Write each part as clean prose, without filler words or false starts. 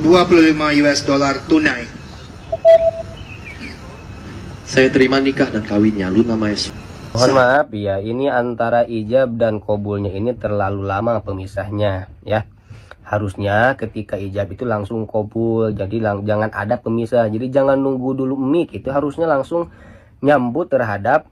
$25 tunai. Saya terima nikah dan kawinnya Luna Maya. Mohon maaf ya, ini antara ijab dan kabulnya ini terlalu lama pemisahnya ya. Harusnya ketika ijab itu langsung kabul, jadi jangan ada pemisah. Jadi jangan nunggu dulu mik, itu harusnya langsung nyambut terhadap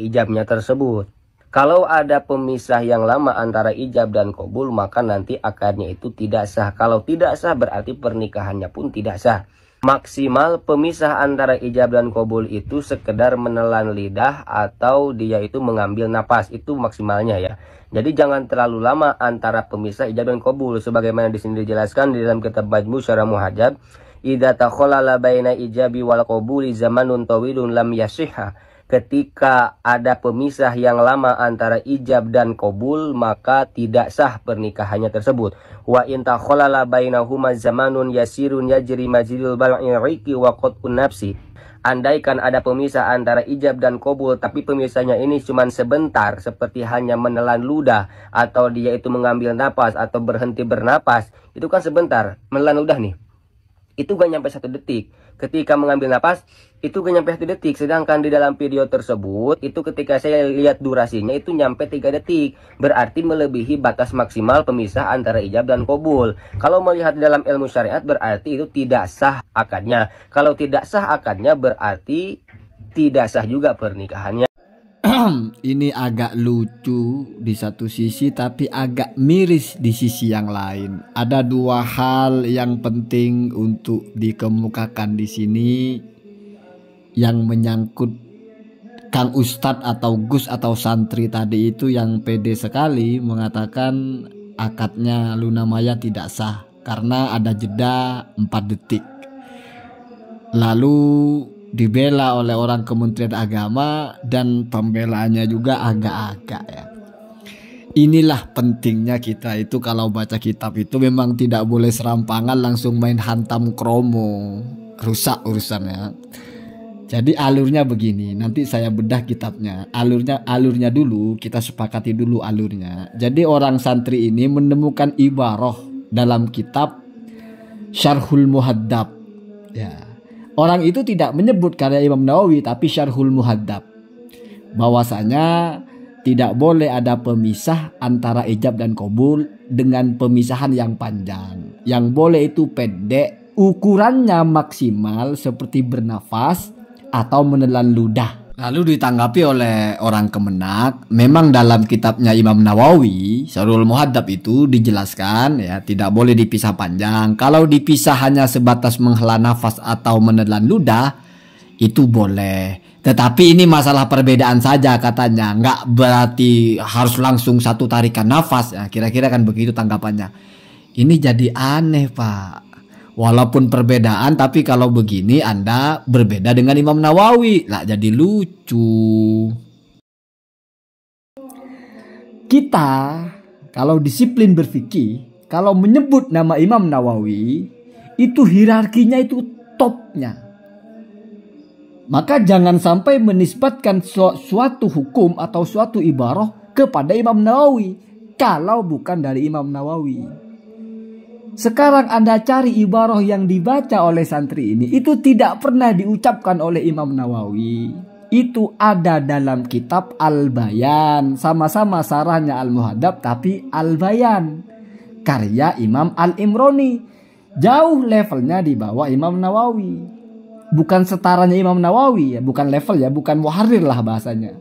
ijabnya tersebut. Kalau ada pemisah yang lama antara ijab dan kabul, maka nanti akadnya itu tidak sah. Kalau tidak sah berarti pernikahannya pun tidak sah. Maksimal pemisah antara ijab dan kabul itu sekedar menelan lidah atau dia itu mengambil napas, itu maksimalnya ya. Jadi jangan terlalu lama antara pemisah ijab dan kabul, sebagaimana di sini dijelaskan di dalam kitab Majmu' Syarah Muhadzab, idza takhalala baina ijabi wal qabuli zamanun tawilun lam yasihha. Ketika ada pemisah yang lama antara ijab dan kabul, maka tidak sah pernikahannya tersebut. Wa in takhalala bainahuma zamanun yasirun yajri majidul bal'i'iki wa qat'un nafsi. Andaikan ada pemisah antara ijab dan kabul, tapi pemisahnya ini cuma sebentar, seperti hanya menelan ludah, atau dia itu mengambil napas, atau berhenti bernapas, itu kan sebentar, menelan ludah nih. Itu gak nyampe 1 detik. Ketika mengambil napas, itu gak nyampe 1 detik. Sedangkan di dalam video tersebut, itu ketika saya lihat durasinya, itu nyampe 3 detik. Berarti melebihi batas maksimal pemisah antara ijab dan kabul. Kalau melihat dalam ilmu syariat, berarti itu tidak sah akadnya. Kalau tidak sah akadnya, berarti tidak sah juga pernikahannya. Ini agak lucu di satu sisi, tapi agak miris di sisi yang lain. Ada 2 hal yang penting untuk dikemukakan di sini yang menyangkut Kang Ustadz atau Gus atau santri tadi itu yang pede sekali mengatakan akadnya Luna Maya tidak sah karena ada jeda 4 detik. Lalu dibela oleh orang Kementerian Agama dan pembelaannya juga agak-agak ya. Inilah pentingnya kita itu kalau baca kitab itu memang tidak boleh serampangan langsung main hantam kromo, rusak urusannya. Jadi alurnya begini, nanti saya bedah kitabnya. Alurnya dulu kita sepakati dulu alurnya. Jadi orang santri ini menemukan ibarah dalam kitab Syarhul Muhadzab ya. Orang itu tidak menyebut karya Imam Nawawi, tapi Syarhul Muhadzab, bahwasanya tidak boleh ada pemisah antara ijab dan kabul dengan pemisahan yang panjang. Yang boleh itu pendek, ukurannya maksimal seperti bernafas atau menelan ludah. Lalu ditanggapi oleh orang Kemenak, memang dalam kitabnya Imam Nawawi, Syarhul Muhadzab itu dijelaskan ya tidak boleh dipisah panjang. Kalau dipisah hanya sebatas menghela nafas atau menelan ludah, itu boleh. Tetapi ini masalah perbedaan saja katanya, nggak berarti harus langsung satu tarikan nafas. Ya, kira-kira kan begitu tanggapannya. Ini jadi aneh Pak. Walaupun perbedaan, tapi kalau begini Anda berbeda dengan Imam Nawawi, lah jadi lucu. Kita kalau disiplin berfikih, kalau menyebut nama Imam Nawawi, itu hierarkinya itu topnya. Maka jangan sampai menisbatkan suatu hukum atau suatu ibarah kepada Imam Nawawi kalau bukan dari Imam Nawawi. Sekarang Anda cari ibarah yang dibaca oleh santri ini, itu tidak pernah diucapkan oleh Imam Nawawi. Itu ada dalam kitab Al-Bayan, sama-sama sarahnya Al-Muhadzab tapi Al-Bayan, karya Imam Al-Imrani. Jauh levelnya di bawah Imam Nawawi. Bukan setaranya Imam Nawawi ya, bukan level ya, bukan muharrir lah bahasanya.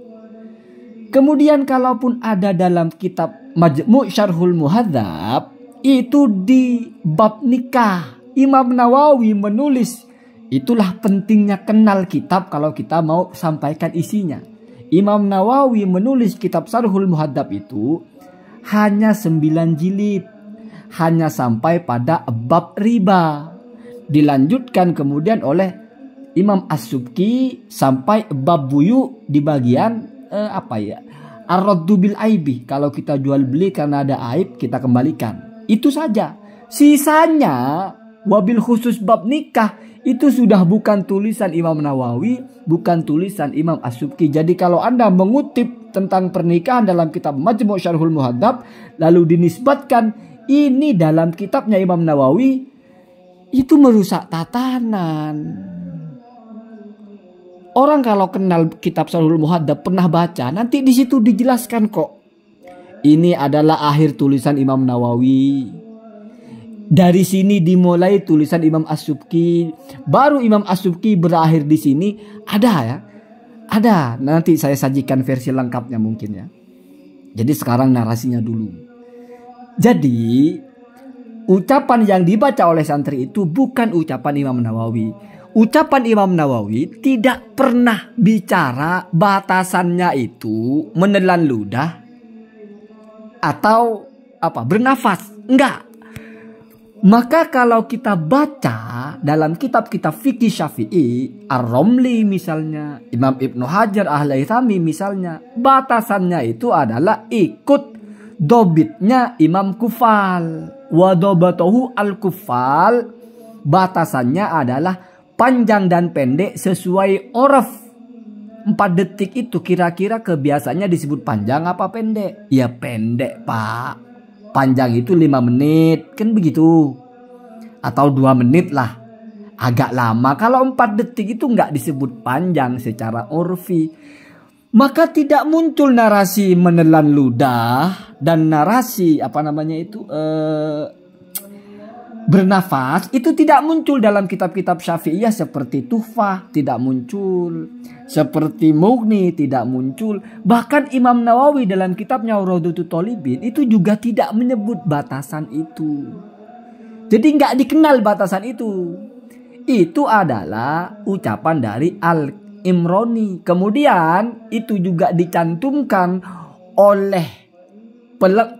Kemudian kalaupun ada dalam kitab Majmu' Syarhul Muhadzab, itu di bab nikah Imam Nawawi menulis. Itulah pentingnya kenal kitab kalau kita mau sampaikan isinya. Imam Nawawi menulis kitab Syarhul Muhadzab itu hanya 9 jilid, hanya sampai pada bab riba. Dilanjutkan kemudian oleh Imam As-Subki sampai bab buyu di bagian ar-raddu bil aibi. Kalau kita jual beli karena ada aib, kita kembalikan. Itu saja. Sisanya wabil khusus bab nikah itu sudah bukan tulisan Imam Nawawi, bukan tulisan Imam As-Subki. Jadi kalau Anda mengutip tentang pernikahan dalam kitab Majmu' Syarhul Muhadzab lalu dinisbatkan ini dalam kitabnya Imam Nawawi, itu merusak tatanan. Orang kalau kenal kitab Syarhul Muhadzab, pernah baca, nanti di situ dijelaskan kok. Ini adalah akhir tulisan Imam Nawawi. Dari sini dimulai tulisan Imam As-Subki. Baru Imam As-Subki berakhir di sini. Ada ya. Ada. Nanti saya sajikan versi lengkapnya mungkin ya. Jadi sekarang narasinya dulu. Jadi ucapan yang dibaca oleh santri itu bukan ucapan Imam Nawawi. Ucapan Imam Nawawi tidak pernah bicara batasannya itu menelan ludah atau bernafas. Enggak. Maka kalau kita baca dalam kitab-kitab fikih Syafi'i, Ar-Romli misalnya, Imam Ibnu Hajar Al-Haythami misalnya, batasannya itu adalah ikut dobitnya Imam Kufal. Wadobatohu al-Kufal, batasannya adalah panjang dan pendek sesuai oraf. 4 detik itu kira-kira kebiasaannya disebut panjang apa pendek? Ya pendek pak. Panjang itu 5 menit. Kan begitu. Atau 2 menit lah. Agak lama. Kalau 4 detik itu nggak disebut panjang secara urfi. Maka tidak muncul narasi menelan ludah. Dan narasi bernafas itu tidak muncul dalam kitab-kitab Syafi'iyah seperti Tuhfah, tidak muncul. Seperti Mughni tidak muncul. Bahkan Imam Nawawi dalam kitabnya Rawdatul Thalibin itu juga tidak menyebut batasan itu. Jadi nggak dikenal batasan itu. Itu adalah ucapan dari Al-Imrani. Kemudian itu juga dicantumkan oleh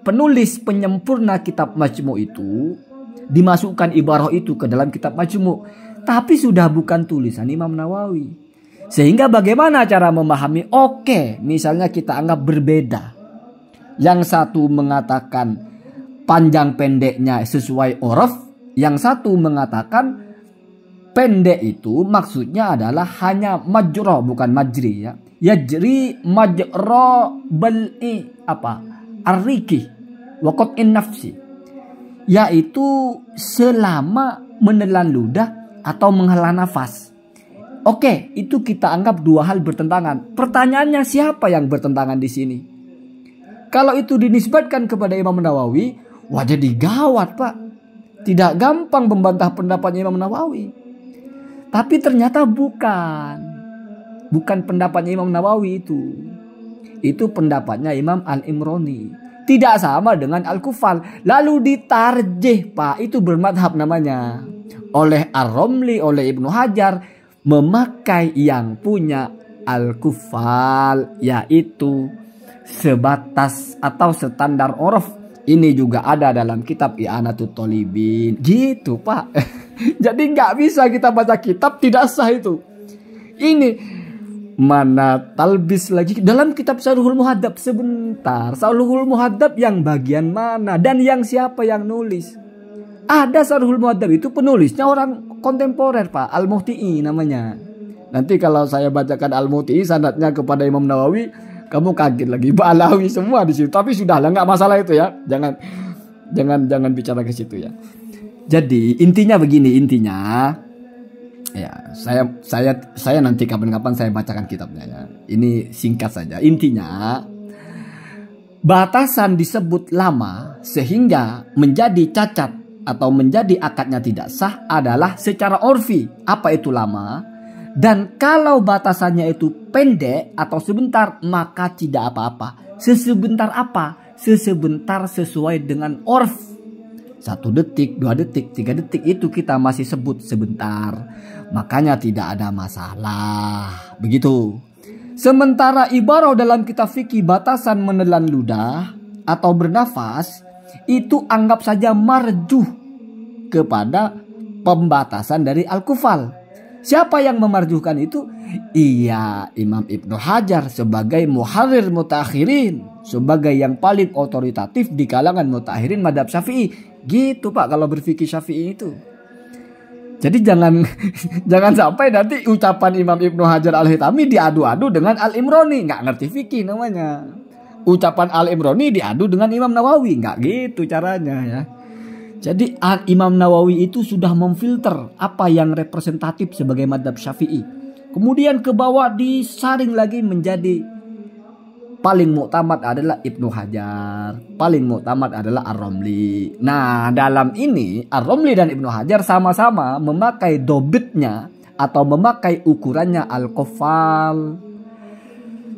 penulis penyempurna kitab Majmu' itu. Dimasukkan ibarah itu ke dalam kitab Majmu'. Tapi sudah bukan tulisan Imam Nawawi. Sehingga bagaimana cara memahami? Oke, misalnya kita anggap berbeda. Yang satu mengatakan panjang pendeknya sesuai uruf. Yang satu mengatakan pendek itu maksudnya adalah hanya majra bukan majri ya. Yajri majra bal'i Ar-riki wa qat'in nafsi. Yaitu selama menelan ludah atau menghela nafas. Oke, itu kita anggap 2 hal bertentangan. Pertanyaannya siapa yang bertentangan di sini? Kalau itu dinisbatkan kepada Imam Nawawi, wah jadi gawat pak. Tidak gampang membantah pendapatnya Imam Nawawi. Tapi ternyata bukan. Bukan pendapatnya Imam Nawawi itu. Itu pendapatnya Imam Al-Imrani. Tidak sama dengan Al-Kufal. Lalu ditarjih pak. Itu bermadhab namanya. Oleh Ar-Romli, oleh Ibnu Hajar. Memakai yang punya Al-Kufal. Yaitu sebatas atau standar uruf. Ini juga ada dalam kitab I'anatul Thalibin. Gitu pak. Jadi nggak bisa kita baca kitab tidak sah itu. Ini. Mana talbis lagi dalam kitab Syarhul Muhadzab sebentar. Syarhul Muhadzab yang bagian mana dan yang siapa yang nulis? Ada Syarhul Muhadzab itu penulisnya orang kontemporer pak, Al-Muhti'i namanya. Nanti kalau saya bacakan Al-Muhti'i sanadnya kepada Imam Nawawi, kamu kaget lagi Ba'alawi semua di situ. Tapi sudahlah nggak masalah itu ya. Jangan bicara ke situ ya. Jadi intinya begini intinya. Ya, saya nanti kapan-kapan saya bacakan kitabnya ya. Ini singkat saja. Intinya batasan disebut lama sehingga menjadi cacat atau menjadi akadnya tidak sah adalah secara urfi. Apa itu lama? Dan kalau batasannya itu pendek atau sebentar maka tidak apa-apa. Sesebentar apa? Sesebentar sesuai dengan urf. 1 detik, 2 detik, 3 detik itu kita masih sebut sebentar. Makanya tidak ada masalah. Begitu. Sementara ibarah dalam kitab fikih batasan menelan ludah atau bernafas itu anggap saja marjuh kepada pembatasan dari Al-Kufal. Siapa yang memarjuhkan itu? Iya, Imam Ibnu Hajar sebagai muharrir mutakhirin, sebagai yang paling otoritatif di kalangan mutakhirin madhab Syafi'i. Gitu pak kalau berfikih Syafi'i itu. Jadi jangan sampai nanti ucapan Imam Ibnu Hajar Al-Haythami diadu-adu dengan Al-Imrani. Nggak ngerti fikih namanya. Ucapan Al-Imrani diadu dengan Imam Nawawi. Nggak gitu caranya ya. Jadi Imam Nawawi itu sudah memfilter apa yang representatif sebagai madhab Syafi'i. Kemudian ke bawah disaring lagi menjadi paling muktamad adalah Ibnu Hajar, paling muktamad adalah Ar-Romli. Nah, dalam ini Ar-Romli dan Ibnu Hajar sama-sama memakai dobitnya atau memakai ukurannya Al-Qafal.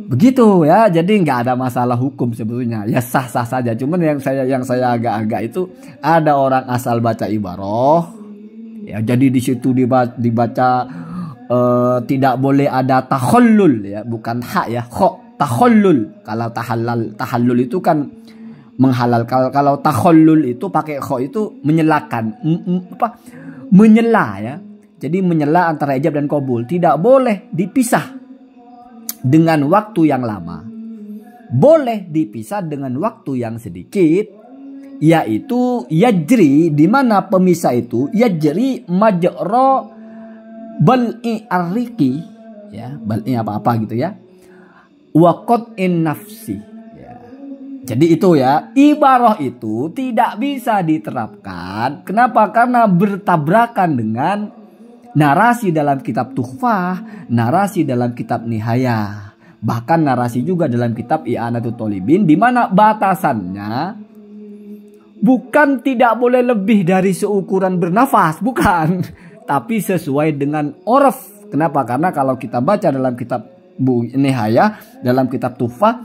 Begitu ya, jadi nggak ada masalah hukum sebetulnya, ya sah-sah saja. Cuman yang saya agak-agak itu ada orang asal baca ibarah, ya jadi di situ dibaca tidak boleh ada takhallul ya, bukan hak ya, kho takhallul. Kalau tahallul itu kan menghalal, kalau takhallul itu pakai kho itu menyelakan, menyela ya. Jadi menyela antara ijab dan qabul tidak boleh dipisah dengan waktu yang lama, boleh dipisah dengan waktu yang sedikit, yaitu yajri, di mana pemisah itu yajri majra bal'i arriqi ya, bal'i apa-apa gitu ya, wa qat'in nafsi ya. Jadi itu ya, ibarah itu tidak bisa diterapkan. Kenapa? Karena bertabrakan dengan narasi dalam kitab Tuhfah, narasi dalam kitab Nihayah, bahkan narasi juga dalam kitab I'anatul Thalibin, di mana batasannya bukan tidak boleh lebih dari seukuran bernafas, bukan, tapi sesuai dengan oraf. Kenapa? Karena kalau kita baca dalam kitab Nihayah, dalam kitab Tuhfah,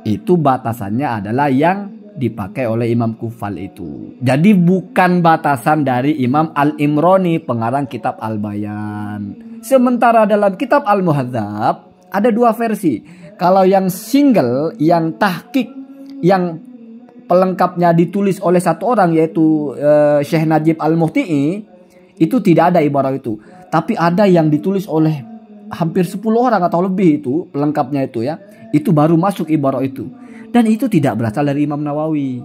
itu batasannya adalah yang dipakai oleh Imam Kufal itu. Jadi bukan batasan dari Imam Al-Imrani, pengarang kitab Al-Bayan. Sementara dalam kitab Al-Muhadzab ada dua versi. Kalau yang single, yang tahqiq, yang pelengkapnya ditulis oleh satu orang, yaitu Syekh Najib Al-Muhti'i, itu tidak ada ibarah itu. Tapi ada yang ditulis oleh hampir 10 orang atau lebih, itu pelengkapnya itu ya. Itu baru masuk ibarah itu. Dan itu tidak berasal dari Imam Nawawi.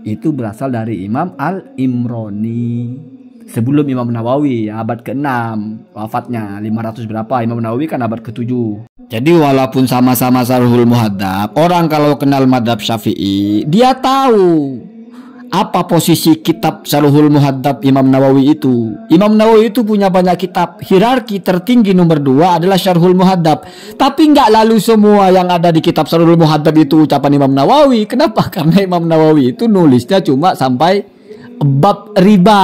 Itu berasal dari Imam Al-Imrani. Sebelum Imam Nawawi ya, abad ke-6 wafatnya, 500 berapa, Imam Nawawi kan abad ke-7. Jadi walaupun sama-sama Syarhul Muhadzab, orang kalau kenal madhab Syafi'i, dia tahu apa posisi kitab Syarhul Muhadzab Imam Nawawi itu. Imam Nawawi itu punya banyak kitab. Hierarki tertinggi nomor 2 adalah Syarhul Muhadzab. Tapi nggak lalu semua yang ada di kitab Syarhul Muhadzab itu ucapan Imam Nawawi. Kenapa? Karena Imam Nawawi itu nulisnya cuma sampai bab riba.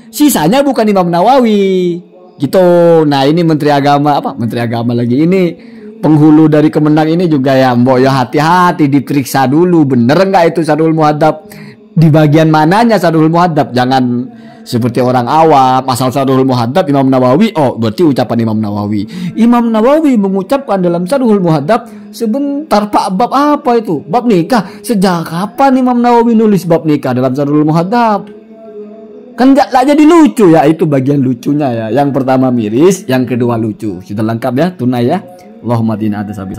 Sisanya bukan Imam Nawawi. Gitu. Nah, ini Menteri Agama, Menteri Agama lagi ini. Penghulu dari Kemenang ini juga ya, mbok ya hati-hati diperiksa dulu bener nggak itu Syarhul Muhadzab. Di bagian mananya Syarhul Muhadzab, jangan seperti orang awam asal Syarhul Muhadzab Imam Nawawi, oh berarti ucapan Imam Nawawi. Imam Nawawi mengucapkan dalam Syarhul Muhadzab, sebentar Pak, bab apa itu? Bab nikah. Sejak kapan Imam Nawawi nulis bab nikah dalam Syarhul Muhadzab? Kan nggak jadi lucu ya, itu bagian lucunya ya. Yang pertama miris, yang kedua lucu. Sudah lengkap ya, tunai ya. Allahumma dina ada sabi.